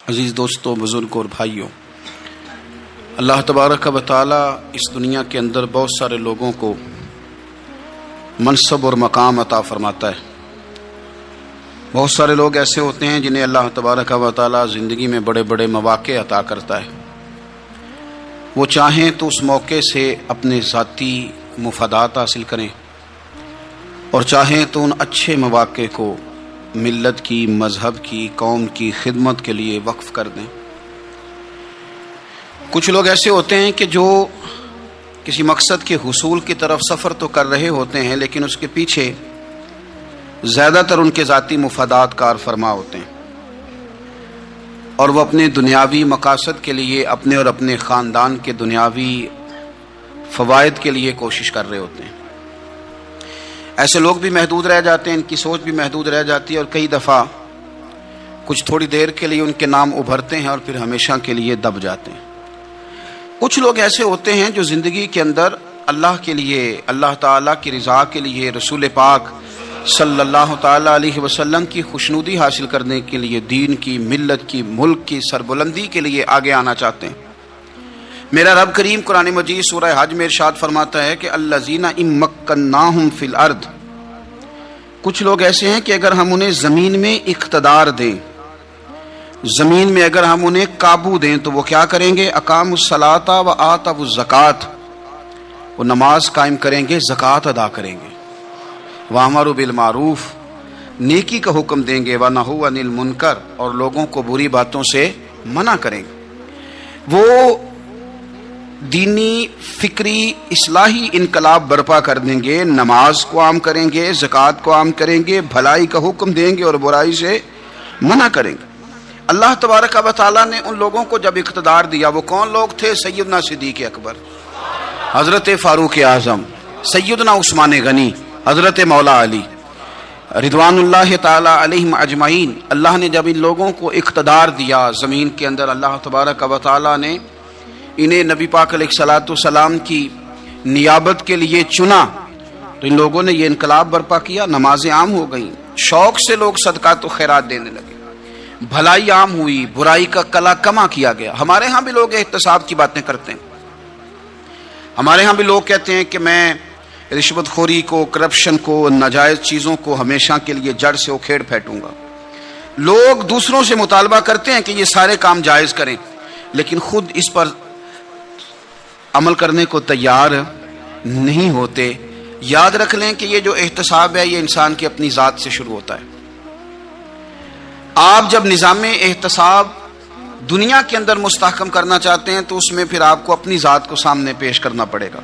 عزیز دوستوں، بزرگوں اور بھائیوں، اللہ تبارک و تعالی اس دنیا کے اندر بہت سارے لوگوں کو منصب اور مقام عطا فرماتا ہے۔ بہت سارے لوگ ایسے ہوتے ہیں جنہیں اللہ تبارک و تعالی زندگی میں بڑے بڑے مواقع عطا کرتا ہے۔ وہ چاہیں تو اس موقع سے اپنے ذاتی مفادات حاصل کریں اور چاہیں تو ان اچھے مواقع کو ملت کی، مذہب کی، قوم کی خدمت کے لیے وقف کر دیں۔ کچھ لوگ ایسے ہوتے ہیں کہ جو کسی مقصد کے حصول کی طرف سفر تو کر رہے ہوتے ہیں، لیکن اس کے پیچھے زیادہ تر ان کے ذاتی مفادات کار فرما ہوتے ہیں اور وہ اپنے دنیاوی مقاصد کے لیے، اپنے اور اپنے خاندان کے دنیاوی فوائد کے لیے کوشش کر رہے ہوتے ہیں۔ ایسے لوگ بھی محدود رہ جاتے ہیں، ان کی سوچ بھی محدود رہ جاتی ہے اور کئی دفعہ کچھ تھوڑی دیر کے لیے ان کے نام ابھرتے ہیں اور پھر ہمیشہ کے لیے دب جاتے ہیں۔ کچھ لوگ ایسے ہوتے ہیں جو زندگی کے اندر اللہ کے لیے، اللہ تعالیٰ کی رضا کے لیے، رسول پاک صلی اللہ تعالیٰ علیہ وسلم کی خوشنودی حاصل کرنے کے لیے، دین کی، ملت کی، ملک کی سربلندی کے لیے آگے آنا چاہتے ہیں۔ میرا رب کریم قرآن مجید سورہ حج میں ارشاد فرماتا ہے کہ الذین ان مکناہم فی الارض، کچھ لوگ ایسے ہیں کہ اگر ہم انہیں زمین میں اقتدار دیں، زمین میں اگر ہم انہیں قابو دیں تو وہ کیا کریں گے؟ اقاموا الصلاۃ و آتوا الزکوٰۃ، وہ نماز قائم کریں گے، زکوٰۃ ادا کریں گے، وامروا بالمعروف، نیکی کا حکم دیں گے، ونہوا عن المنکر، اور لوگوں کو بری باتوں سے منع کریں گے۔ وہ دینی، فکری، اصلاحی انقلاب برپا کر دیں گے، نماز کو عام کریں گے، زکوٰۃ کو عام کریں گے، بھلائی کا حکم دیں گے اور برائی سے منع کریں گے۔ اللہ تبارک و تعالیٰ نے ان لوگوں کو جب اقتدار دیا، وہ کون لوگ تھے؟ سیدنا صدیق اکبر، حضرت فاروق اعظم، سیدنا عثمان غنی، حضرت مولا علی رضوان اللہ تعالیٰ علیہم اجمعین۔ اللہ نے جب ان لوگوں کو اقتدار دیا زمین کے اندر، اللہ تبارک و تعالیٰ نے انہیں نبی پاک علیہ الصلاۃ والسلام کی نیابت کے لیے چنا، تو ان لوگوں نے یہ انقلاب برپا کیا، نمازیں عام ہو گئیں، شوق سے لوگ صدقات و خیرات دینے لگے، بھلائی عام ہوئی، برائی کا کلا کما کیا گیا۔ ہمارے ہاں بھی لوگ احتساب کی باتیں کرتے ہیں، ہمارے ہاں بھی لوگ کہتے ہیں کہ میں رشوت خوری کو، کرپشن کو، ناجائز چیزوں کو ہمیشہ کے لیے جڑ سے اکھیڑ پھینٹوں گا۔ لوگ دوسروں سے مطالبہ کرتے ہیں کہ یہ سارے کام جائز کریں، لیکن خود اس پر عمل کرنے کو تیار نہیں ہوتے۔ یاد رکھ لیں کہ یہ جو احتساب ہے یہ انسان کی اپنی ذات سے شروع ہوتا ہے۔ آپ جب نظام احتساب دنیا کے اندر مستحکم کرنا چاہتے ہیں تو اس میں پھر آپ کو اپنی ذات کو سامنے پیش کرنا پڑے گا۔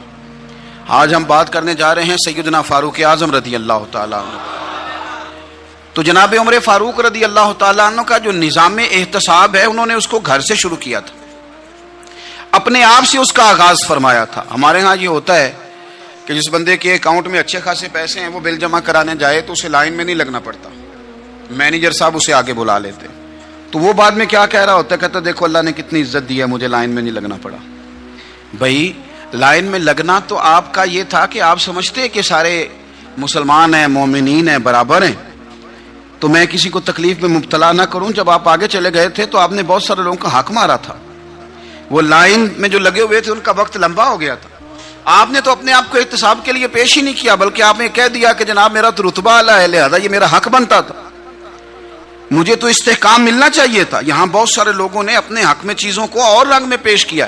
آج ہم بات کرنے جا رہے ہیں سیدنا فاروق اعظم رضی اللہ تعالیٰ عنہ۔ تو جناب عمر فاروق رضی اللہ تعالیٰ عنہ کا جو نظام احتساب ہے، انہوں نے اس کو گھر سے شروع کیا تھا، اپنے آپ سے اس کا آغاز فرمایا تھا۔ ہمارے ہاں یہ ہوتا ہے کہ جس بندے کے اکاؤنٹ میں اچھے خاصے پیسے ہیں، وہ بل جمع کرانے جائے تو اسے لائن میں نہیں لگنا پڑتا، مینیجر صاحب اسے آگے بلا لیتے، تو وہ بعد میں کیا کہہ رہا ہوتا ہے؟ کہتا دیکھو اللہ نے کتنی عزت دی ہے، مجھے لائن میں نہیں لگنا پڑا۔ بھائی لائن میں لگنا تو آپ کا یہ تھا کہ آپ سمجھتے کہ سارے مسلمان ہیں، مومنین ہیں، برابر ہیں، تو میں کسی کو تکلیف میں مبتلا نہ کروں۔ جب آپ آگے چلے گئے تھے تو آپ نے بہت سارے لوگوں کا حق مارا تھا، وہ لائن میں جو لگے ہوئے تھے ان کا وقت لمبا ہو گیا تھا۔ آپ نے تو اپنے آپ کو احتساب کے لیے پیش ہی نہیں کیا، بلکہ آپ نے کہہ دیا کہ جناب میرا تو رتبہ اعلیٰ ہے، لہذا یہ میرا حق بنتا تھا، مجھے تو استحکام ملنا چاہیے تھا۔ یہاں بہت سارے لوگوں نے اپنے حق میں چیزوں کو اور رنگ میں پیش کیا۔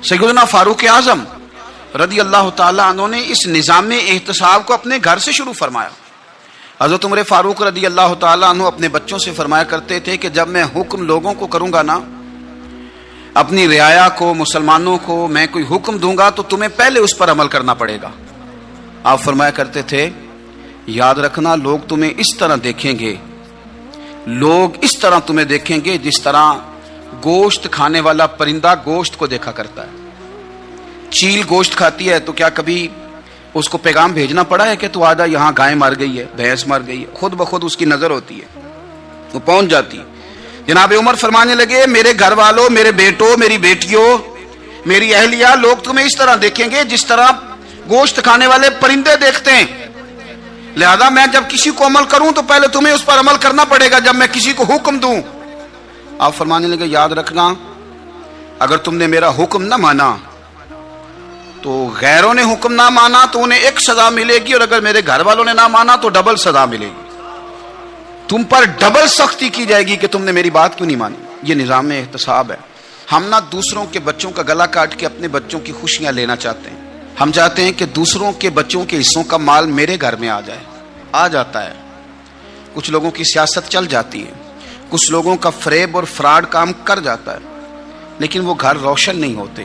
سیدنا فاروق اعظم رضی اللہ تعالیٰ عنہ نے اس نظام احتساب کو اپنے گھر سے شروع فرمایا۔ حضرت عمر فاروق رضی اللہ تعالیٰ عنہ اپنے بچوں سے فرمایا کرتے تھے کہ جب میں حکم لوگوں کو کروں گا نا، اپنی رعایا کو، مسلمانوں کو میں کوئی حکم دوں گا تو تمہیں پہلے اس پر عمل کرنا پڑے گا۔ آپ فرمایا کرتے تھے یاد رکھنا لوگ تمہیں اس طرح دیکھیں گے، لوگ اس طرح تمہیں دیکھیں گے جس طرح گوشت کھانے والا پرندہ گوشت کو دیکھا کرتا ہے۔ چیل گوشت کھاتی ہے تو کیا کبھی اس کو پیغام بھیجنا پڑا ہے کہ تو آجا یہاں گائے مر گئی ہے، بھینس مر گئی ہے؟ خود بخود اس کی نظر ہوتی ہے، وہ پہنچ جاتی ہے۔ جناب عمر فرمانے لگے میرے گھر والوں، میرے بیٹوں، میری بیٹیوں، میری اہلیہ، لوگ تمہیں اس طرح دیکھیں گے جس طرح گوشت کھانے والے پرندے دیکھتے ہیں، لہذا میں جب کسی کو عمل کروں تو پہلے تمہیں اس پر عمل کرنا پڑے گا۔ جب میں کسی کو حکم دوں آپ فرمانے لگے یاد رکھنا اگر تم نے میرا حکم نہ مانا تو غیروں نے حکم نہ مانا تو انہیں ایک سزا ملے گی، اور اگر میرے گھر والوں نے نہ مانا تو ڈبل سزا ملے گی، تم پر ڈبل سختی کی جائے گی کہ تم نے میری بات کیوں نہیں مانی۔ یہ نظام احتساب ہے۔ ہم نہ دوسروں کے بچوں کا گلا کاٹ کے اپنے بچوں کی خوشیاں لینا چاہتے ہیں، ہم چاہتے ہیں کہ دوسروں کے بچوں کے حصوں کا مال میرے گھر میں آ جائے، آ جاتا ہے۔ کچھ لوگوں کی سیاست چل جاتی ہے، کچھ لوگوں کا فریب اور فراڈ کام کر جاتا ہے، لیکن وہ گھر روشن نہیں ہوتے۔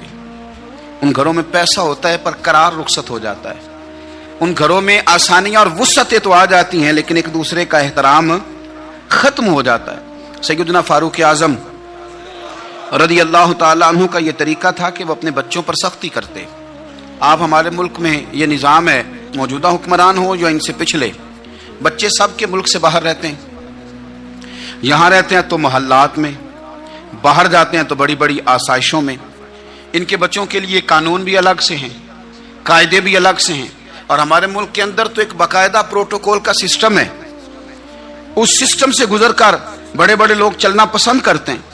ان گھروں میں پیسہ ہوتا ہے پر قرار رخصت ہو جاتا ہے، ان گھروں میں آسانیاں اور وسعتیں تو آ جاتی ہیں لیکن ایک دوسرے کا احترام ختم ہو جاتا ہے۔ سیدنا فاروق اعظم رضی اللہ تعالیٰ عنہ کا یہ طریقہ تھا کہ وہ اپنے بچوں پر سختی کرتے۔ آپ ہمارے ملک میں یہ نظام ہے، موجودہ حکمران ہو یا ان سے پچھلے، بچے سب کے ملک سے باہر رہتے ہیں، یہاں رہتے ہیں تو محلات میں، باہر جاتے ہیں تو بڑی بڑی آسائشوں میں۔ ان کے بچوں کے لیے قانون بھی الگ سے ہیں، قاعدے بھی الگ سے ہیں، اور ہمارے ملک کے اندر تو ایک باقاعدہ پروٹوکول کا سسٹم ہے، اس سسٹم سے گزر کر بڑے بڑے لوگ چلنا پسند کرتے ہیں۔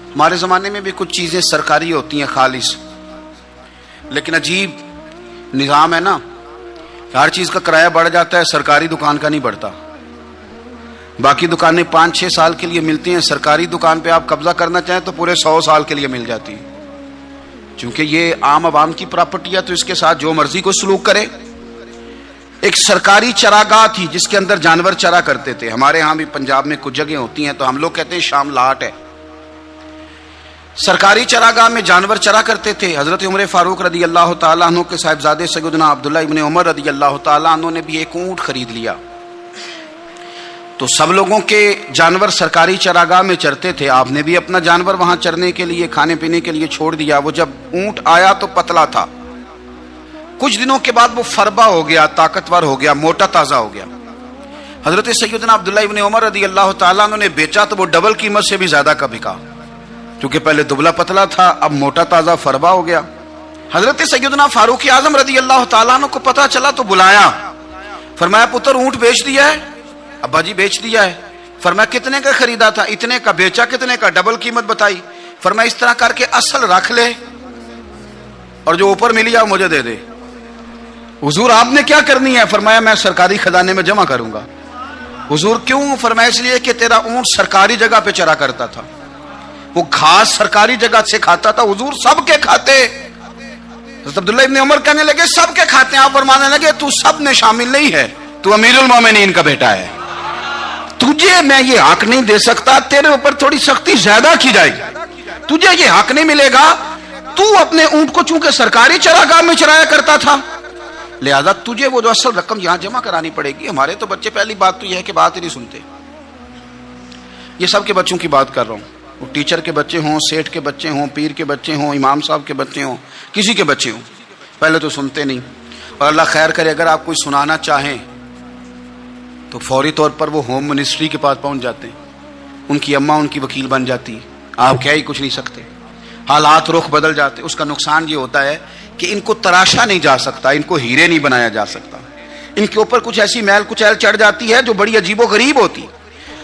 ہمارے زمانے میں بھی کچھ چیزیں سرکاری ہوتی ہیں خالص، لیکن عجیب نظام ہے نا، ہر چیز کا کرایہ بڑھ جاتا ہے، سرکاری دکان کا نہیں بڑھتا۔ باقی دکانیں 5-6 سال کے لیے ملتی ہیں، سرکاری دکان پہ آپ قبضہ کرنا چاہیں تو پورے 100 سال کے لیے مل جاتی ہے، چونکہ یہ عام عوام کی پراپرٹی ہے تو اس کے ساتھ جو مرضی کو سلوک کرے۔ ایک سرکاری چراگاہ تھی جس کے اندر جانور چرا کرتے تھے، ہمارے ہاں بھی پنجاب میں کچھ جگہ ہوتی ہیں تو ہم لوگ کہتے ہیں شام لاٹ ہے۔ سرکاری چراگاہ میں جانور چرا کرتے تھے۔ حضرت عمر فاروق رضی اللہ تعالیٰ عنہ کے صاحبزادے سیدنا عبداللہ ابن عمر رضی اللہ تعالیٰ عنہ نے بھی ایک اونٹ خرید لیا، تو سب لوگوں کے جانور سرکاری چراگاہ میں چرتے تھے، آپ نے بھی اپنا جانور وہاں چرنے کے لیے، کھانے پینے کے لیے چھوڑ دیا۔ وہ جب اونٹ آیا تو پتلا تھا، کچھ دنوں کے بعد وہ فربا ہو گیا، طاقتور ہو گیا، موٹا تازہ ہو گیا۔ حضرت سیدنا عبداللہ ابن عمر رضی اللہ تعالیٰ عنہ نے بیچا تو وہ ڈبل قیمت سے بھی زیادہ کا بکا، کیونکہ پہلے دبلا پتلا تھا، اب موٹا تازہ فربا ہو گیا۔ حضرت سیدنا فاروق اعظم رضی اللہ تعالیٰ عنہ کو پتا چلا تو بلایا، فرمایا پتر اونٹ بیچ دیا ہے؟ ابا جی بیچ دیا ہے۔ فرمایا کتنے کا خریدا تھا؟ اتنے کا۔ بیچا کتنے کا؟ ڈبل قیمت بتائی۔ فرمایا اس طرح کر کے اصل رکھ لے اور جو اوپر ملی ہے مجھے دے دے۔ حضور آپ نے کیا کرنی ہے؟ فرمایا میں سرکاری خزانے میں جمع کروں گا۔ حضور کیوں؟ فرمایا اس لیے کہ تیرا اونٹ سرکاری جگہ پہ چرا کرتا تھا، وہ گھاس سرکاری جگہ سے کھاتا تھا۔ حضور سب کے کھاتے۔ حضرت عبداللہ ابن عمر کہنے لگے سب کے کھاتے ہیں۔ آپ فرمانے لگے تو سب میں شامل نہیں ہے، تو امیر المومنین کا بیٹا ہے، تجھے میں یہ حق نہیں دے سکتا، تیرے اوپر تھوڑی سختی زیادہ کی جائے گی، تجھے یہ حق نہیں ملے گا۔ تو اپنے اونٹ کو چونکہ سرکاری چراگاہ میں چرایا کرتا تھا، لہذا تجھے وہ جو اصل رقم یہاں جمع کرانی پڑے گی۔ ہمارے تو بچے پہلی بات تو یہ ہے کہ بات ہی نہیں سنتے۔ یہ سب کے بچوں کی بات کر رہا ہوں، وہ ٹیچر کے بچے ہوں، سیٹھ کے بچے ہوں، پیر کے بچے ہوں، امام صاحب کے بچے ہوں، کسی کے بچے ہوں، پہلے تو سنتے نہیں۔ اور اللہ خیر کرے اگر آپ کوئی سنانا چاہیں تو فوری طور پر وہ ہوم منسٹری کے پاس پہنچ جاتے ہیں، ان کی اماں ان کی وکیل بن جاتی، آپ کہہ ہی کچھ نہیں سکتے، حالات رخ بدل جاتے۔ اس کا نقصان یہ ہوتا ہے کہ ان کو تراشا نہیں جا سکتا، ان کو ہیرے نہیں بنایا جا سکتا، ان کے اوپر کچھ ایسی میل کچیل چڑھ جاتی ہے جو بڑی عجیب و غریب ہوتی۔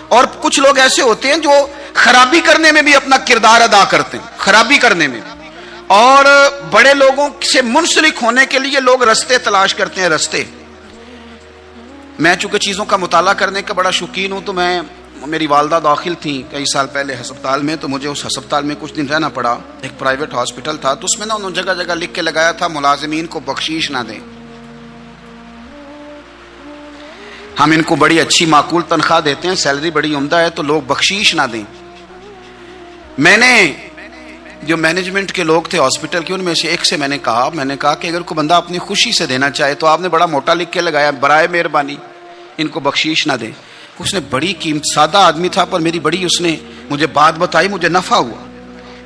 اور کچھ لوگ ایسے ہوتے ہیں جو خرابی کرنے میں بھی اپنا کردار ادا کرتے ہیں، خرابی کرنے میں، اور بڑے لوگوں سے منسلک ہونے کے لیے لوگ رستے تلاش کرتے ہیں، رستے۔ میں چونکہ چیزوں کا مطالعہ کرنے کا بڑا شوقین ہوں، تو میری والدہ داخل تھیں کئی سال پہلے ہسپتال میں، تو مجھے اس ہسپتال میں کچھ دن رہنا پڑا۔ ایک پرائیویٹ ہاسپٹل تھا، تو اس میں انہوں نے جگہ جگہ لکھ کے لگایا تھا ملازمین کو بخشیش نہ دیں، ہم ان کو بڑی اچھی معقول تنخواہ دیتے ہیں، سیلری بڑی عمدہ ہے، تو لوگ بخشیش نہ دیں۔ میں نے جو مینجمنٹ کے لوگ تھے ہاسپٹل کے، ان میں سے ایک سے میں نے کہا کہ اگر کوئی بندہ اپنی خوشی سے دینا چاہے تو آپ نے بڑا موٹا لکھ کے لگایا برائے مہربانی ان کو بخشیش نہ دیں۔ اس نے بڑی قیمت، سادہ آدمی تھا پر میری بڑی اس نے مجھے بات بتائی، مجھے نفع ہوا۔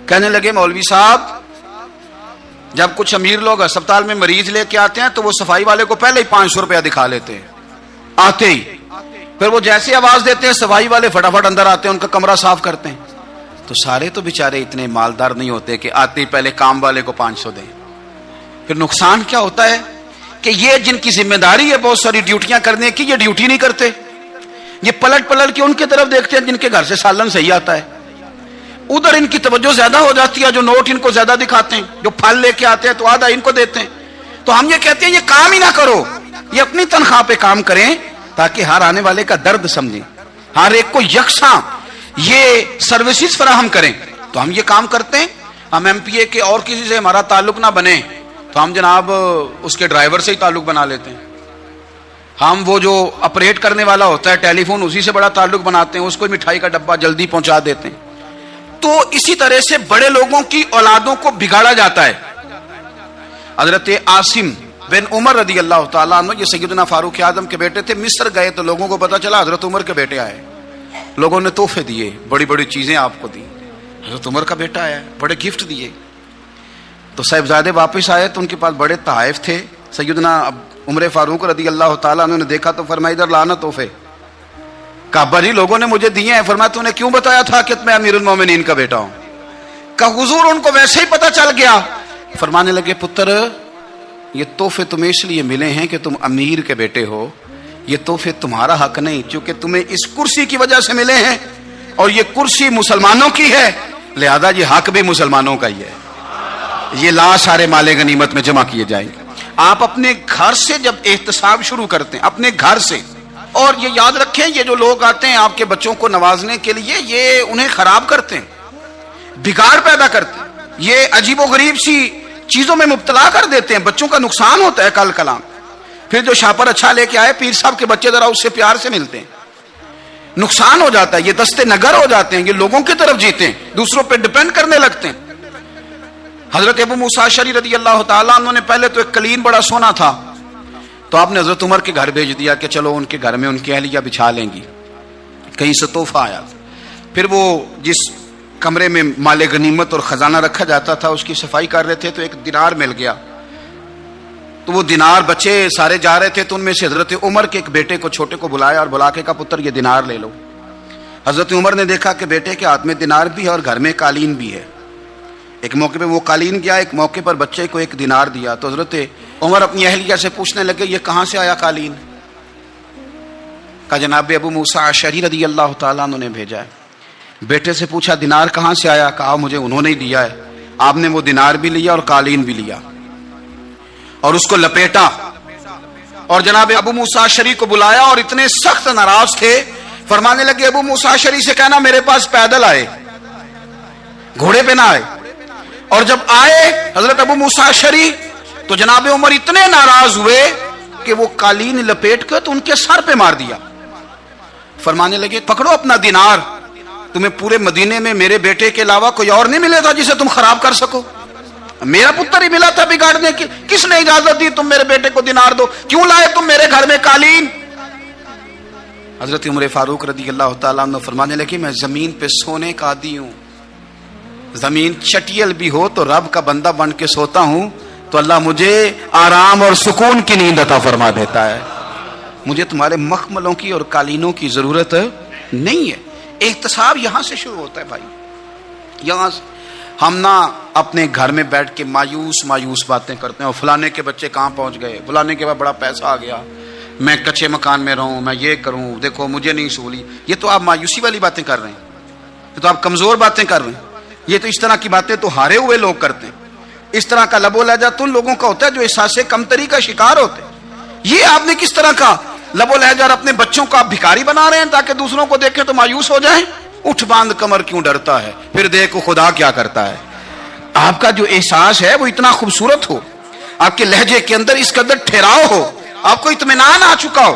کہنے لگے مولوی صاحب جب کچھ امیر لوگ ہسپتال میں مریض لے کے آتے ہیں تو وہ صفائی والے کو پہلے ہی 500 روپیہ دکھا لیتے ہیں آتے ہی، پھر وہ جیسے آواز دیتے ہیں صفائی والے فٹافٹ اندر آتے ہیں، ان کا کمرہ صاف کرتے ہیں۔ تو سارے تو بیچارے اتنے مالدار نہیں ہوتے کہ آتے ہی پہلے کام والے کو 500 دیں۔ پھر نقصان کیا ہوتا ہے کہ یہ جن کی ذمہ داری ہے بہت ساری ڈیوٹیاں کرنے کی، یہ ڈیوٹی نہیں کرتے، یہ پلٹ کے ان کی طرف دیکھتے ہیں جن کے گھر سے سالن صحیح آتا ہے، ادھر ان کی توجہ زیادہ ہو جاتی ہے, جو نوٹ ان کو زیادہ دکھاتے ہیں, جو پھل لے کے آتے ہیں تو آدھا ان کو دیتے ہیں. تو ہم یہ کہتے ہیں یہ کام ہی نہ کرو, یہ اپنی تنخواہ پہ کام کریں تاکہ ہر آنے والے کا درد سمجھیں, ہر ایک کو یکساں یہ سروسز فراہم کریں. تو ہم یہ کام کرتے ہیں. ہم ایم پی اے کے اور کسی سے ہمارا تعلق نہ بنے تو ہم جناب اس کے ڈرائیور سے ہی تعلق بنا لیتے ہیں. ہم وہ جو آپریٹ کرنے والا ہوتا ہے ٹیلی فون, اسی سے بڑا تعلق بناتے ہیں, اس کو مٹھائی کا ڈبہ جلدی پہنچا دیتے ہیں. تو اسی طرح سے بڑے لوگوں کی اولادوں کو بگاڑا جاتا ہے. حضرت عاصم بن عمر رضی اللہ تعالیٰ عنہ, یہ سیدنا فاروق اعظم کے بیٹے تھے, مصر گئے تو لوگوں کو پتا چلا حضرت عمر کے بیٹے آئے. لوگوں نے تحفے دیے, بڑی بڑی چیزیں آپ کو دی, حضرت عمر کا بیٹا آیا, بڑے گفٹ دیے. تو صاحبزادے واپس آئے تو ان کے پاس بڑے تحائف تھے. سیدنا عمر فاروق رضی اللہ تعالیٰ عنہ نے دیکھا تو فرمایا ادھر لانا تحفے. کہا ابا جی لوگوں نے مجھے دیے ہیں. فرمایا تو نے کیوں بتایا تھا کہ میں امیر المومنین کا بیٹا ہوں؟ کہا حضور ان کو ویسے ہی پتا چل گیا. فرمانے لگے پتر یہ تحفے تمہیں اس لیے ملے ہیں کہ تم امیر کے بیٹے ہو, یہ تحفے تمہارا حق نہیں, چونکہ تمہیں اس کرسی کی وجہ سے ملے ہیں اور یہ کرسی مسلمانوں کی ہے, لہذا یہ حق بھی مسلمانوں کا ہی ہے. یہ لا سارے مال غنیمت میں جمع کیے جائیں گے. آپ اپنے گھر سے جب احتساب شروع کرتے ہیں, اپنے گھر سے, اور یہ یاد رکھیں یہ جو لوگ آتے ہیں آپ کے بچوں کو نوازنے کے لیے, یہ انہیں خراب کرتے ہیں, بگاڑ پیدا کرتے ہیں, یہ عجیب و غریب سی چیزوں میں مبتلا کر دیتے ہیں. بچوں کا نقصان ہوتا ہے کل کلام. پھر جو شاپر اچھا لے کے آئے, پیر صاحب کے بچے ذرا اس سے پیار سے ملتے ہیں, نقصان ہو جاتا ہے. یہ دستے نگر ہو جاتے ہیں, یہ لوگوں کی طرف جیتے ہیں, دوسروں پہ ڈیپینڈ کرنے لگتے ہیں. حضرت ابو موسیٰ اشعری رضی اللہ تعالیٰ عنہ نے پہلے تو ایک قلین بڑا سونا تھا, تو آپ نے حضرت عمر کے گھر بھیج دیا کہ چلو ان کے گھر میں ان کی اہلیہ بچھا لیں گی. کہیں سے تحفہ آیا. پھر وہ جس کمرے میں مال غنیمت اور خزانہ رکھا جاتا تھا اس کی صفائی کر رہے تھے تو ایک دینار مل گیا. تو وہ دینار بچے سارے جا رہے تھے, تو ان میں سے حضرت عمر کے ایک بیٹے کو, چھوٹے کو بلایا اور بلا کے کہا پتر یہ دینار لے لو. حضرت عمر نے دیکھا کہ بیٹے کے ہاتھ میں دینار بھی ہے اور گھر میں قالین بھی ہے. ایک موقع پہ وہ قالین گیا, ایک موقع پر بچے کو ایک دینار دیا. تو حضرت عمر اپنی اہلیہ سے پوچھنے لگے یہ کہاں سے آیا قالین؟ کہا جناب ابو موسیٰ اشعری رضی اللہ تعالیٰ عنہ نے بھیجا ہے. بیٹے سے پوچھا دینار کہاں سے آیا؟ کہا مجھے انہوں نے دیا ہے. آپ نے وہ دینار بھی لیا اور قالین بھی لیا اور اس کو لپیٹا, اور جناب ابو موسیٰ اشعری کو بلایا اور اتنے سخت ناراض تھے. فرمانے لگے ابو موسیٰ اشعری سے کہنا میرے پاس پیدل آئے, گھوڑے پہ نہ آئے. اور جب آئے حضرت ابو موسیٰ اشعری تو جناب عمر اتنے ناراض ہوئے کہ وہ قالین لپیٹ کر تو ان کے سر پہ مار دیا. فرمانے لگے پکڑو اپنا دینار, تمہیں پورے مدینے میں میرے بیٹے کے علاوہ کوئی اور نہیں ملے گا جسے تم خراب کر سکو. میرا پتر ہی ملا تھا بگاڑنے کی, کس نے اجازت دی تم میرے بیٹے کو دینار دو؟ کیوں لائے تم میرے گھر میں قالین؟ حضرت عمر فاروق رضی اللہ تعالیٰ عنہ فرمانے لگے میں زمین پہ سونے کا عادی ہوں, زمین چٹیل بھی ہو تو رب کا بندہ بن کے سوتا ہوں تو اللہ مجھے آرام اور سکون کی نیند عطا فرما دیتا ہے. مجھے تمہارے مخملوں کی اور قالینوں کی ضرورت نہیں ہے. احتساب یہاں سے شروع ہوتا ہے بھائی. یہاں ہم نہ اپنے گھر میں بیٹھ کے مایوس باتیں کرتے ہیں, اور فلانے کے بچے کہاں پہنچ گئے, فلانے کے بعد بڑا پیسہ آ گیا, میں کچے مکان میں رہوں, میں یہ کروں, دیکھو مجھے نہیں سہولی. یہ تو آپ مایوسی والی باتیں کر رہے ہیں, یہ تو آپ کمزور باتیں کر رہے ہیں. یہ تو اس طرح کی باتیں تو ہارے ہوئے لوگ کرتے ہیں. اس طرح کا لب و لہجہ تو ان لوگوں کا ہوتا ہے جو احساس کمتری کا شکار ہوتے ہیں. یہ آپ نے کس طرح کا لب و لہجہ, اپنے بچوں کو آپ بھکاری بنا رہے ہیں تاکہ دوسروں کو دیکھیں تو مایوس ہو جائیں. اٹھ باندھ کمر کیوں ڈرتا ہے, پھر دیکھو خدا کیا کرتا ہے. آپ کا جو احساس ہے وہ اتنا خوبصورت ہو, آپ کے لہجے کے اندر اس قدر ٹھہراؤ ہو, آپ کو اطمینان آ چکا ہو,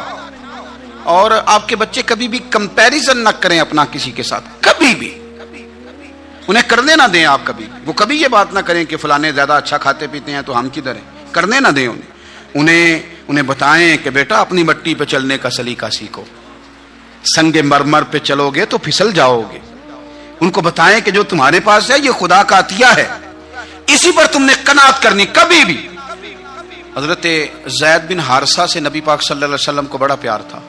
اور آپ کے بچے کبھی بھی کمپیریزن نہ کریں اپنا کسی کے ساتھ, کبھی بھی انہیں کرنے نہ دیں. آپ کبھی وہ کبھی یہ بات نہ کریں کہ فلانے زیادہ اچھا کھاتے پیتے ہیں تو ہم کدھر ہیں, کرنے نہ دیں. انہیں بتائیں کہ بیٹا اپنی مٹی پہ چلنے کا سلیقہ سیکھو, سنگ مرمر پہ چلو گے تو پھسل جاؤ گے. ان کو بتائیں کہ جو تمہارے پاس ہے یہ خدا کا عطیہ ہے, اسی پر تم نے قناعت کرنی کبھی بھی. حضرت زید بن حارثہ سے نبی پاک صلی اللہ علیہ وسلم کو بڑا پیار تھا.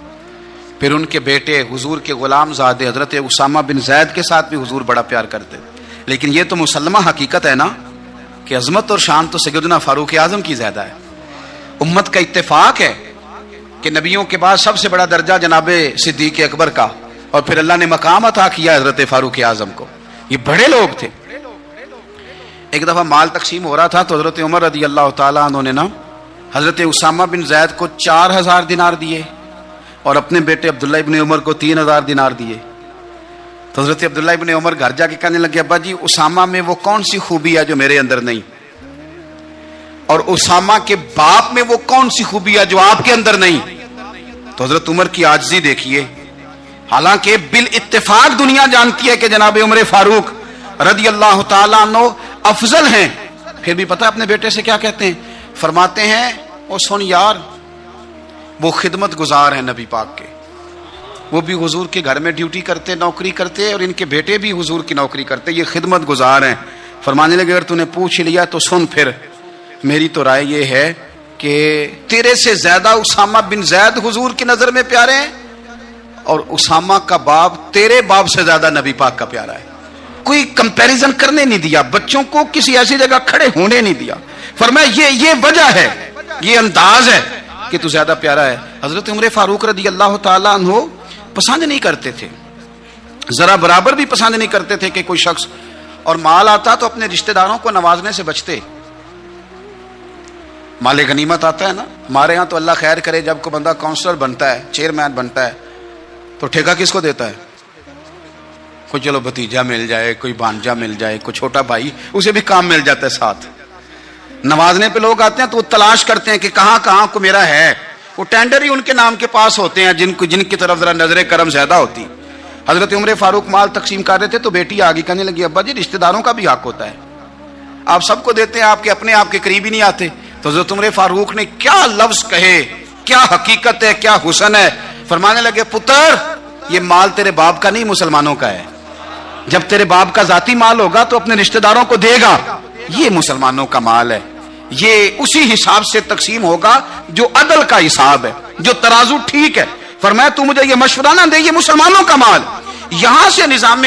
پھر ان کے بیٹے حضور کے غلام زادے حضرت اسامہ بن زید کے ساتھ بھی حضور بڑا پیار کرتے. لیکن یہ تو مسلمہ حقیقت ہے نا کہ عظمت اور شان تو سیدنا فاروق اعظم کی زیادہ ہے. امت کا اتفاق ہے کہ نبیوں کے بعد سب سے بڑا درجہ جناب صدیق اکبر کا, اور پھر اللہ نے مقام عطا کیا حضرت فاروق اعظم کو. یہ بڑے لوگ تھے. ایک دفعہ مال تقسیم ہو رہا تھا تو حضرت عمر رضی اللہ تعالیٰ عنہ نے نا حضرت اسامہ بن زید کو 4000 دینار دیے اور اپنے بیٹے عبداللہ ابن عمر کو 3000 دینار دیے. تو حضرت عبداللہ ابن عمر گھر جا کے کہنے لگے ابا جی اسامہ میں وہ کون سی خوبی ہے جو میرے اندر نہیں, اور اسامہ کے باپ میں وہ کون سی خوبی ہے جو آپ کے اندر نہیں. تو حضرت عمر کی عاجزی دیکھیے, حالانکہ بالاتفاق دنیا جانتی ہے کہ جناب عمر فاروق رضی اللہ تعالیٰ عنہ افضل ہیں, پھر بھی پتہ اپنے بیٹے سے کیا کہتے ہیں, فرماتے ہیں او سن یار وہ خدمت گزار ہیں نبی پاک کے, وہ بھی حضور کے گھر میں ڈیوٹی کرتے, نوکری کرتے, اور ان کے بیٹے بھی حضور کی نوکری کرتے, یہ خدمت گزار ہیں. فرمانے لگے اگر تو نے پوچھ لیا تو سن, پھر میری تو رائے یہ ہے کہ تیرے سے زیادہ اسامہ بن زید حضور کی نظر میں پیارے ہیں, اور اسامہ کا باپ تیرے باپ سے زیادہ نبی پاک کا پیارا ہے. کوئی کمپیریزن کرنے نہیں دیا, بچوں کو کسی ایسی جگہ کھڑے ہونے نہیں دیا. فرمایا یہ وجہ ہے, یہ انداز ہے کہ تو زیادہ پیارا ہے. حضرت عمر فاروق رضی اللہ تعالیٰ عنہ پسند نہیں کرتے تھے, ذرا برابر بھی پسند نہیں کرتے تھے کہ کوئی شخص اور مال آتا تو اپنے رشتہ داروں کو نوازنے سے بچتے. مال غنیمت آتا ہے نا, ہمارے ہاں تو اللہ خیر کرے جب کوئی بندہ کونسلر بنتا ہے, چیئرمین بنتا ہے, تو ٹھیکہ کس کو دیتا ہے؟ کوئی چلو بھتیجا مل جائے, کوئی بھانجا مل جائے, کوئی چھوٹا بھائی, اسے بھی کام مل جاتا ہے ساتھ. نوازنے پہ لوگ آتے ہیں تو وہ تلاش کرتے ہیں کہ کہاں کہاں کو میرا ہے, وہ ٹینڈر ہی ان کے نام کے پاس ہوتے ہیں جن کی طرف ذرا نظر کرم زیادہ ہوتی. حضرت عمر فاروق مال تقسیم کر رہے تھے تو بیٹی آگے کہنے لگی ابا جی رشتہ داروں کا بھی حق ہوتا ہے, آپ سب کو دیتے ہیں, آپ کے اپنے آپ کے قریب ہی نہیں آتے. تو حضرت عمر فاروق نے کیا لفظ کہے, کیا حقیقت ہے, کیا حسن ہے. فرمانے لگے پتر یہ مال تیرے باپ کا نہیں مسلمانوں کا ہے, جب تیرے باپ کا ذاتی مال ہوگا تو اپنے رشتہ داروں کو دے گا, یہ مسلمانوں کا مال ہے, یہ اسی حساب سے تقسیم ہوگا جو عدل کا حساب ہے, جو ترازو ٹھیک ہے. فرمایا تو مجھے یہ مشورہ نہ دے, یہ مسلمانوں کا مال. یہاں سے نظام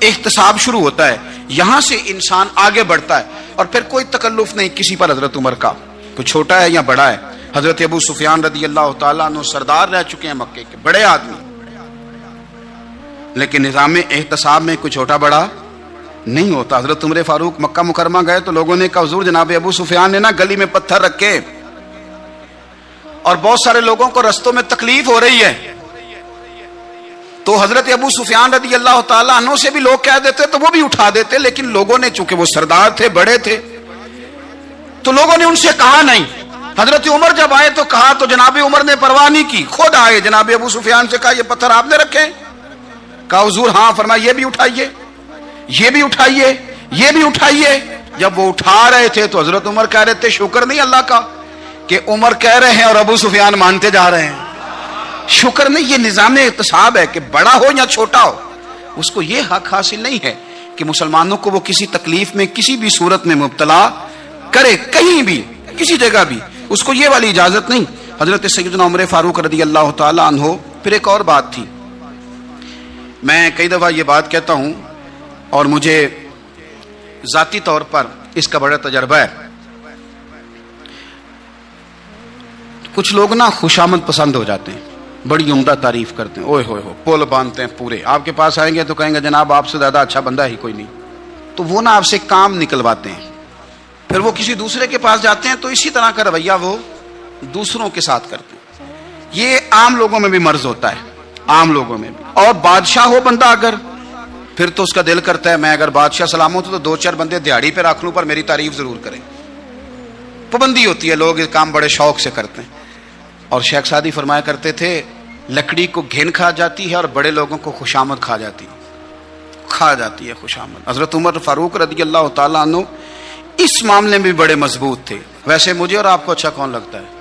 احتساب شروع ہوتا ہے, یہاں سے انسان آگے بڑھتا ہے, اور پھر کوئی تکلف نہیں کسی پر. حضرت عمر کا کوئی چھوٹا ہے یا بڑا ہے, حضرت ابو سفیان رضی اللہ تعالیٰ عنہ سردار رہ چکے ہیں مکے کے, بڑے آدمی, لیکن نظام احتساب میں کوئی چھوٹا بڑا نہیں ہوتا. حضرت عمر فاروق مکہ مکرمہ گئے تو لوگوں نے کہا حضور جناب ابو سفیان نے نا گلی میں پتھر رکھے اور بہت سارے لوگوں کو رستوں میں تکلیف ہو رہی ہے. تو حضرت ابو سفیان رضی اللہ تعالیٰ عنہ سے بھی لوگ کہہ دیتے تو وہ بھی اٹھا دیتے, لیکن لوگوں نے چونکہ وہ سردار تھے, بڑے تھے, تو لوگوں نے ان سے کہا نہیں. حضرت عمر جب آئے تو کہا تو جناب عمر نے پرواہ نہیں کی, خود آئے جناب ابو سفیان سے کہا یہ پتھر آپ نے رکھے؟ کہا حضور ہاں. فرمایا یہ بھی اٹھائیے, یہ بھی اٹھائیے, یہ بھی اٹھائیے. جب وہ اٹھا رہے تھے تو حضرت عمر کہہ رہے تھے شکر نہیں اللہ کا کہ عمر کہہ رہے ہیں اور ابو سفیان مانتے جا رہے ہیں. شکر نہیں, یہ نظام احتساب ہے کہ بڑا ہو یا چھوٹا ہو اس کو یہ حق حاصل نہیں ہے کہ مسلمانوں کو وہ کسی تکلیف میں کسی بھی صورت میں مبتلا کرے, کہیں بھی کسی جگہ بھی, اس کو یہ والی اجازت نہیں. حضرت سیدنا عمر فاروق رضی اللہ تعالیٰ عنہ. پھر ایک اور بات تھی, میں کئی دفعہ یہ بات کہتا ہوں اور مجھے ذاتی طور پر اس کا بڑا تجربہ ہے. کچھ لوگ نا خوشامد پسند ہو جاتے ہیں, بڑی عمدہ تعریف کرتے ہیں, اوئے ہوئے ہو پول باندھتے ہیں پورے, آپ کے پاس آئیں گے تو کہیں گے جناب آپ سے زیادہ اچھا بندہ ہی کوئی نہیں. تو وہ نا آپ سے کام نکلواتے ہیں, پھر وہ کسی دوسرے کے پاس جاتے ہیں تو اسی طرح کا رویہ وہ دوسروں کے ساتھ کرتے ہیں. یہ عام لوگوں میں بھی مرض ہوتا ہے, عام لوگوں میں بھی. اور بادشاہ ہو بندہ اگر, پھر تو اس کا دل کرتا ہے میں اگر بادشاہ سلام ہوں تو 2-4 بندے دیہڑی پہ رکھ لوں پر میری تعریف ضرور کریں. پابندی ہوتی ہے, لوگ یہ کام بڑے شوق سے کرتے ہیں. اور شیخ سعدی فرمایا کرتے تھے لکڑی کو گھن کھا جاتی ہے اور بڑے لوگوں کو خوشامد کھا جاتی ہے خوشامد. حضرت عمر فاروق رضی اللہ تعالیٰ عنہ اس معاملے میں بھی بڑے مضبوط تھے. ویسے مجھے اور آپ کو اچھا کون لگتا ہے؟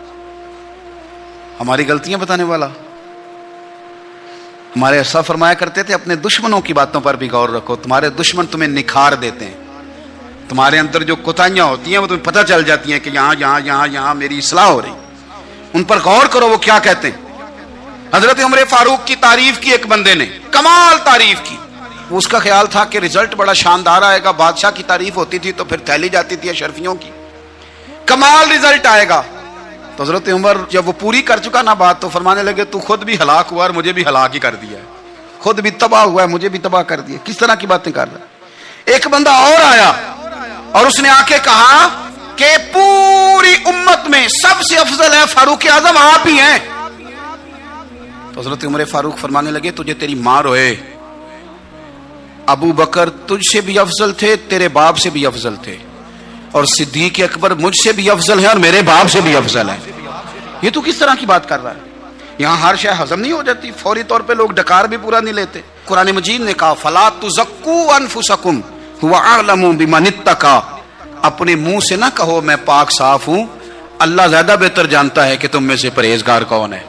ہماری غلطیاں بتانے والا. ہمارے ایسا فرمایا کرتے تھے اپنے دشمنوں کی باتوں پر بھی غور رکھو, تمہارے دشمن تمہیں نکھار دیتے ہیں, تمہارے اندر جو کوتاہیاں ہوتی ہیں وہ تمہیں پتہ چل جاتی ہیں کہ یہاں میری اصلاح ہو رہی, ان پر غور کرو وہ کیا کہتے ہیں. حضرت عمر فاروق کی تعریف کی ایک بندے نے, کمال تعریف کی. وہ اس کا خیال تھا کہ رزلٹ بڑا شاندار آئے گا, بادشاہ کی تعریف ہوتی تھی تو پھر تھیلی جاتی تھی اشرفیوں کی, کمال رزلٹ آئے گا. تو حضرت عمر جب وہ پوری کر چکا نا بات تو فرمانے لگے تو خود بھی ہلاک ہوا اور مجھے بھی ہلاک ہی کر دیا ہے, خود بھی تباہ ہوا ہے مجھے بھی تباہ کر دیا. کس طرح کی باتیں کر رہا ہے؟ ایک بندہ اور آیا اور اس نے آ کے کہا کہ پوری امت میں سب سے افضل ہے فاروق اعظم آپ ہی ہیں. تو حضرت عمر فاروق فرمانے لگے تجھے تیری ماں روئے، ابو بکر تجھ سے بھی افضل تھے، تیرے باپ سے بھی افضل تھے، اور صدیق اکبر مجھ سے بھی افضل ہے اور میرے باپ سے بھی افضل ہے. یہ تو کس طرح کی بات کر رہا ہے؟ یہاں ہر شے ہضم نہیں ہو جاتی، فوری طور پہ لوگ ڈکار بھی پورا نہیں لیتے. قرآن مجید نے کہا فلا تزکوا انفسکم هو اعلم بمن اتقى، اپنے منہ سے نہ کہو میں پاک صاف ہوں، اللہ زیادہ بہتر جانتا ہے کہ تم میں سے پرہیزگار کون ہے.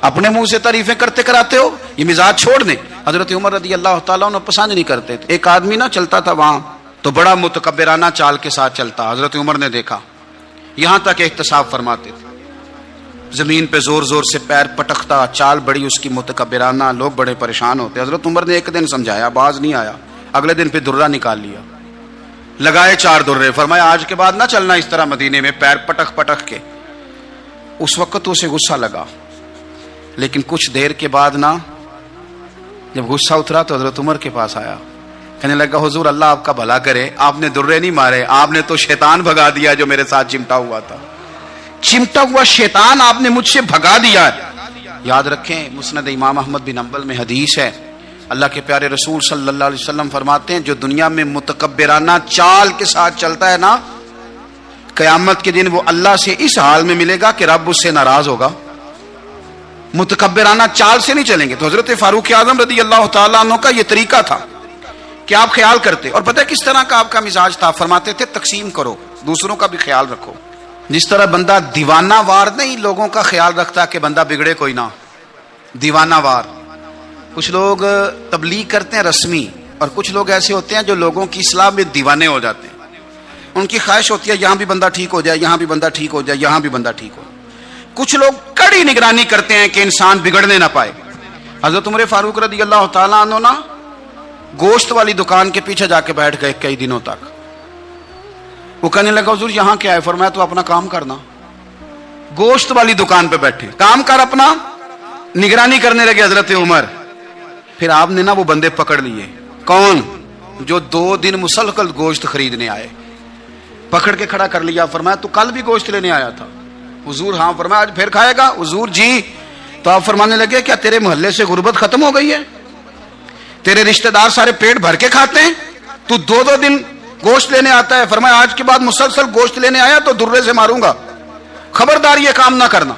اپنے منہ سے تعریفیں کرتے کراتے ہو، یہ مزاج چھوڑ دیں. حضرت عمر رضی اللہ تعالیٰ عنہ پسند نہیں کرتے تھے. ایک آدمی نہ چلتا تھا وہاں تو بڑا متکبرانہ چال کے ساتھ چلتا. حضرت عمر نے دیکھا، یہاں تک احتساب فرماتے تھے، زمین پہ زور زور سے پیر پٹکتا، چال بڑی اس کی متکبرانہ، لوگ بڑے پریشان ہوتے. حضرت عمر نے ایک دن سمجھایا، باز نہیں آیا. اگلے دن پہ درہ نکال لیا، لگائے 4 درے، فرمایا آج کے بعد نہ چلنا اس طرح مدینے میں پیر پٹک پٹک کے. اس وقت اسے غصہ لگا، لیکن کچھ دیر کے بعد نا جب غصہ اترا تو حضرت عمر کے پاس آیا، کہنے لگا حضور اللہ آپ کا بھلا کرے، آپ نے درے نہیں مارے، آپ نے تو شیطان بھگا دیا جو میرے ساتھ چمٹا ہوا تھا. چمٹا ہوا شیطان آپ نے مجھ سے بھگا دیا. یاد رکھیں مسند امام احمد بن حنبل میں حدیث ہے، اللہ کے پیارے رسول صلی اللہ علیہ وسلم فرماتے ہیں جو دنیا میں متکبرانہ چال کے ساتھ چلتا ہے نا، قیامت کے دن وہ اللہ سے اس حال میں ملے گا کہ رب اس سے ناراض ہوگا. متکبرانہ چال سے نہیں چلیں گے. تو حضرت فاروق اعظم رضی اللہ تعالیٰ عنہ کا یہ طریقہ تھا کہ آپ خیال کرتے. اور پتہ کس طرح کا آپ کا مزاج تھا؟ فرماتے تھے تقسیم کرو، دوسروں کا بھی خیال رکھو. جس طرح بندہ دیوانہ وار نہیں لوگوں کا خیال رکھتا کہ بندہ بگڑے کوئی نہ، دیوانہ وار. کچھ لوگ تبلیغ کرتے ہیں رسمی، اور کچھ لوگ ایسے ہوتے ہیں جو لوگوں کی اصلاح میں دیوانے ہو جاتے ہیں. ان کی خواہش ہوتی ہے یہاں بھی بندہ ٹھیک ہو جائے، یہاں بھی بندہ ٹھیک ہو جائے، یہاں بھی بندہ ٹھیک ہو. کچھ لوگ کڑی نگرانی کرتے ہیں کہ انسان بگڑنے نہ پائے. حضرت عمر فاروق رضی اللہ تعالیٰ عنہ نا گوشت والی دکان کے پیچھے جا کے بیٹھ گئے کئی دنوں تک. وہ کہنے لگا حضور یہاں کیا ہے؟ فرمایا تو اپنا کام کرنا. گوشت والی دکان پہ بیٹھے، کام کر اپنا. نگرانی کرنے لگے حضرت عمر. پھر آپ نے نا وہ بندے پکڑ لیے. کون؟ جو 2 دن مسلسل گوشت خریدنے آئے، پکڑ کے کھڑا کر لیا. فرمایا تو کل بھی گوشت لینے آیا تھا؟ حضور ہاں. فرمایا آج پھر کھائے گا؟ حضور جی. تو آپ فرمانے لگے کیا تیرے محلے سے غربت ختم ہو گئی ہے؟ تیرے رشتہ دار سارے پیٹ بھر کے کھاتے ہیں، تو 2 دن گوشت لینے آتا ہے؟ فرمایا آج کے بعد مسلسل گوشت لینے آیا تو درے سے ماروں گا، خبردار یہ کام نہ کرنا.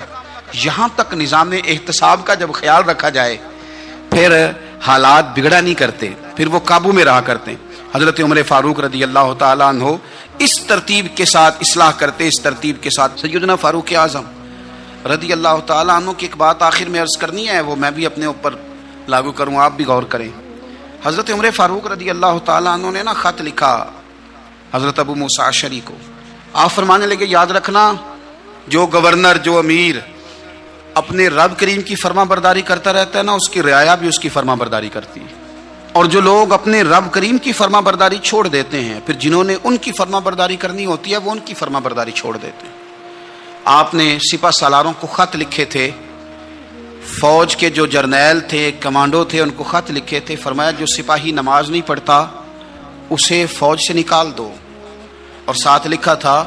یہاں تک نظام احتساب کا جب خیال رکھا جائے پھر حالات بگڑا نہیں کرتے، پھر وہ قابو میں رہا کرتے. حضرت عمر فاروق رضی اللہ تعالیٰ عنہ اس ترتیب کے ساتھ اصلاح کرتے، اس ترتیب کے ساتھ. سیدنا فاروق اعظم رضی اللہ تعالیٰ عنہ کی ایک بات آخر میں عرض کرنی ہے، وہ میں بھی اپنے اوپر لاگو کروں، آپ بھی غور کریں. حضرت عمر فاروق رضی اللہ تعالیٰ عنہ نے نا خط لکھا حضرت ابو موسیٰ اشعری کو. آپ فرمانے لگے یاد رکھنا جو گورنر، جو امیر اپنے رب کریم کی فرما برداری کرتا رہتا ہے نا، اس کی رعایا بھی اس کی فرما برداری کرتی ہے. اور جو لوگ اپنے رب کریم کی فرما برداری چھوڑ دیتے ہیں، پھر جنہوں نے ان کی فرما برداری کرنی ہوتی ہے وہ ان کی فرما برداری چھوڑ دیتے ہیں. آپ نے سپہ سالاروں کو خط لکھے تھے، فوج کے جو جرنیل تھے، کمانڈو تھے، ان کو خط لکھے تھے. فرمایا جو سپاہی نماز نہیں پڑھتا اسے فوج سے نکال دو. اور ساتھ لکھا تھا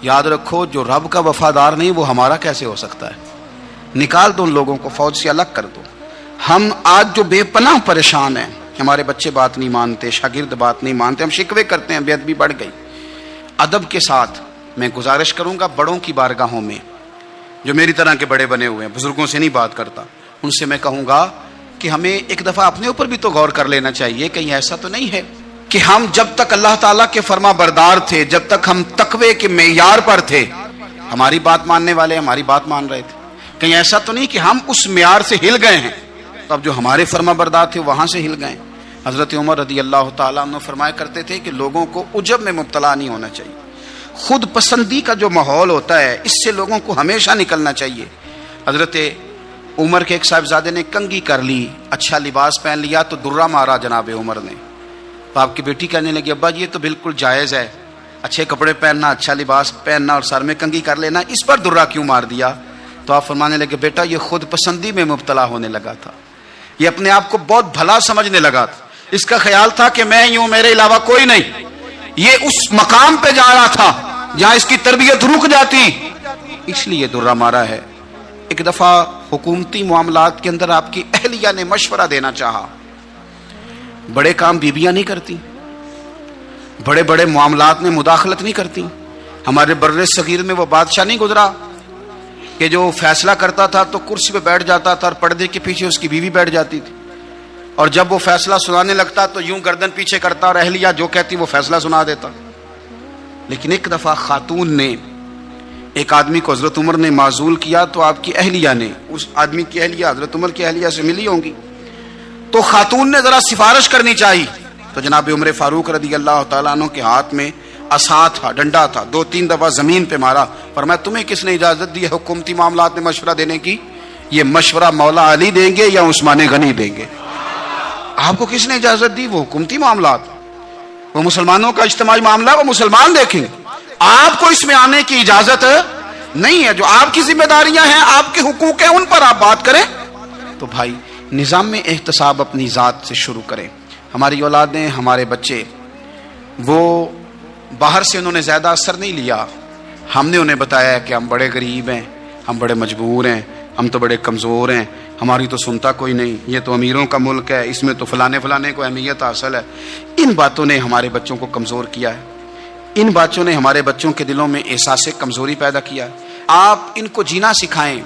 یاد رکھو جو رب کا وفادار نہیں وہ ہمارا کیسے ہو سکتا ہے، نکال دو ان لوگوں کو، فوج سے الگ کر دو. ہم آج جو بے پناہ پریشان ہیں، ہمارے بچے بات نہیں مانتے، شاگرد بات نہیں مانتے، ہم شکوے کرتے ہیں، بے ادبی بڑھ گئی. ادب کے ساتھ میں گزارش کروں گا بڑوں کی بارگاہوں میں، جو میری طرح کے بڑے بنے ہوئے ہیں، بزرگوں سے نہیں بات کرتا، ان سے میں کہوں گا کہ ہمیں ایک دفعہ اپنے اوپر بھی تو غور کر لینا چاہیے. کہیں ایسا تو نہیں ہے کہ ہم جب تک اللہ تعالیٰ کے فرما بردار تھے، جب تک ہم تقوی کے معیار پر تھے، ہماری بات ماننے والے ہماری بات مان رہے تھے. کہیں ایسا تو نہیں کہ ہم اس معیار سے ہل گئے ہیں، تو اب جو ہمارے فرما بردار تھے وہاں سے ہل گئے. حضرت عمر رضی اللہ تعالیٰ عنہ فرمایا کرتے تھے کہ لوگوں کو عجب میں مبتلا نہیں ہونا چاہیے. خود پسندی کا جو ماحول ہوتا ہے اس سے لوگوں کو ہمیشہ نکلنا چاہیے. حضرت عمر کے ایک صاحبزادے نے کنگھی کر لی، اچھا لباس پہن لیا تو درہ مارا جناب عمر نے. تو آپ کی بیٹی کہنے لگی ابا جی یہ تو بالکل جائز ہے، اچھے کپڑے پہننا، اچھا لباس پہننا اور سر میں کنگھی کر لینا، اس پر درہ کیوں مار دیا؟ تو آپ فرمانے لگے بیٹا یہ خود پسندی میں مبتلا ہونے لگا تھا، یہ اپنے آپ کو بہت بھلا سمجھنے لگا تھا. اس کا خیال تھا کہ میں ہی ہوں، میرے علاوہ کوئی نہیں. یہ اس مقام پہ جا رہا تھا جہاں اس کی تربیت رک جاتی، اس لیے درہ مارا ہے. ایک دفعہ حکومتی معاملات کے اندر آپ کی اہلیہ نے مشورہ دینا چاہا. بڑے کام بیویاں نہیں کرتی، بڑے بڑے معاملات میں مداخلت نہیں کرتی. ہمارے بر صغیر میں وہ بادشاہ نہیں گزرا کہ جو فیصلہ کرتا تھا تو کرسی پہ بیٹھ جاتا تھا اور پردے کے پیچھے اس کی بیوی بیٹھ جاتی تھی، اور جب وہ فیصلہ سنانے لگتا تو یوں گردن پیچھے کرتا اور اہلیہ جو کہتی وہ فیصلہ سنا دیتا. لیکن ایک دفعہ خاتون نے ایک آدمی کو حضرت عمر نے معزول کیا تو آپ کی اہلیہ نے، اس آدمی کی اہلیہ حضرت عمر کی اہلیہ سے ملی ہوں گی، تو خاتون نے ذرا سفارش کرنی چاہیے. تو جناب عمر فاروق رضی اللہ تعالیٰ عنہ کے ہاتھ میں عصا تھا، ڈنڈا تھا، 2-3 دفعہ زمین پہ مارا. فرمایا تمہیں کس نے اجازت دی ہے حکومتی معاملات میں مشورہ دینے کی؟ یہ مشورہ مولا علی دیں گے یا عثمان غنی دیں گے؟ آپ کو کس نے اجازت دی؟ وہ حکومتی معاملات، وہ مسلمانوں کا اجتماعی معاملہ، وہ مسلمان دیکھیں گے. آپ کو اس میں آنے کی اجازت نہیں ہے. جو آپ کی ذمہ داریاں ہیں، آپ کے حقوق ہیں، ان پر آپ بات کریں. تو بھائی نظام میں احتساب اپنی ذات سے شروع کریں. ہماری اولادیں، ہمارے بچے، وہ باہر سے انہوں نے زیادہ اثر نہیں لیا. ہم نے انہیں بتایا کہ ہم بڑے غریب ہیں، ہم بڑے مجبور ہیں، ہم تو بڑے کمزور ہیں، ہماری تو سنتا کوئی نہیں، یہ تو امیروں کا ملک ہے، اس میں تو فلانے فلانے کو اہمیت حاصل ہے. ان باتوں نے ہمارے بچوں کو کمزور کیا ہے. ان باتوں نے ہمارے بچوں کے دلوں میں احساس کمزوری پیدا کیا ہے. آپ ان کو جینا سکھائیں.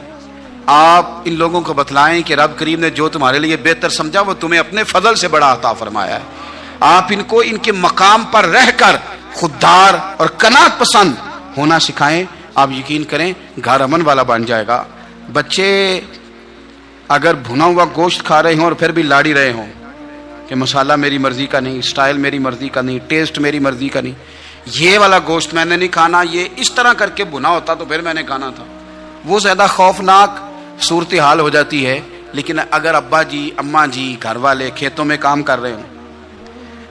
آپ ان لوگوں کو بتلائیں کہ رب کریم نے جو تمہارے لیے بہتر سمجھا وہ تمہیں اپنے فضل سے بڑا عطا فرمایا ہے. آپ ان کو ان کے مقام پر رہ کر خوددار اور قناعت پسند ہونا سکھائیں. آپ یقین کریں گھر امن والا بن جائے گا. بچے اگر بھنا ہوا گوشت کھا رہے ہوں اور پھر بھی لاڑی رہے ہوں کہ مسالہ میری مرضی کا نہیں، سٹائل میری مرضی کا نہیں، ٹیسٹ میری مرضی کا نہیں، یہ والا گوشت میں نے نہیں کھانا، یہ اس طرح کر کے بھنا ہوتا تو پھر میں نے کھانا تھا، وہ زیادہ خوفناک صورتحال ہو جاتی ہے. لیکن اگر ابا جی، اماں جی، گھر والے کھیتوں میں کام کر رہے ہوں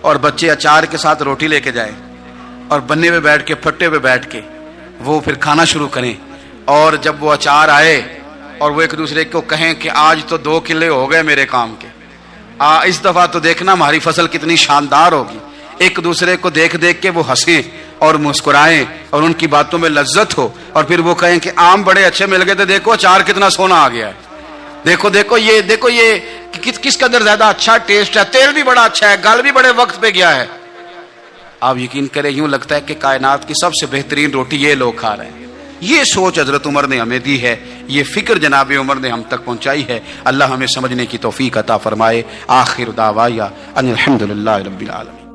اور بچے اچار کے ساتھ روٹی لے کے جائیں اور بننے پہ بیٹھ کے، پھٹے پہ بیٹھ کے وہ پھر کھانا شروع کریں، اور جب وہ اچار آئے اور وہ ایک دوسرے کو کہیں کہ آج تو 2 کلے ہو گئے میرے کام کے، اس دفعہ تو دیکھنا ہماری فصل کتنی شاندار ہوگی. ایک دوسرے کو دیکھ دیکھ کے وہ ہنسیں اور مسکرائیں اور ان کی باتوں میں لذت ہو، اور پھر وہ کہیں کہ آم بڑے اچھے مل گئے تھے، دیکھو اچار کتنا سونا آ گیا ہے، دیکھو یہ کس قدر زیادہ اچھا ٹیسٹ ہے، تیل بھی بڑا اچھا ہے، گل بھی بڑے وقت پہ گیا ہے. آپ یقین کریں یوں لگتا ہے کہ کائنات کی سب سے بہترین روٹی یہ لوگ کھا رہے ہیں. یہ سوچ حضرت عمر نے ہمیں دی ہے، یہ فکر جناب عمر نے ہم تک پہنچائی ہے. اللہ ہمیں سمجھنے کی توفیق عطا فرمائے. آخر دعوایا ان الحمدللہ رب العالمین.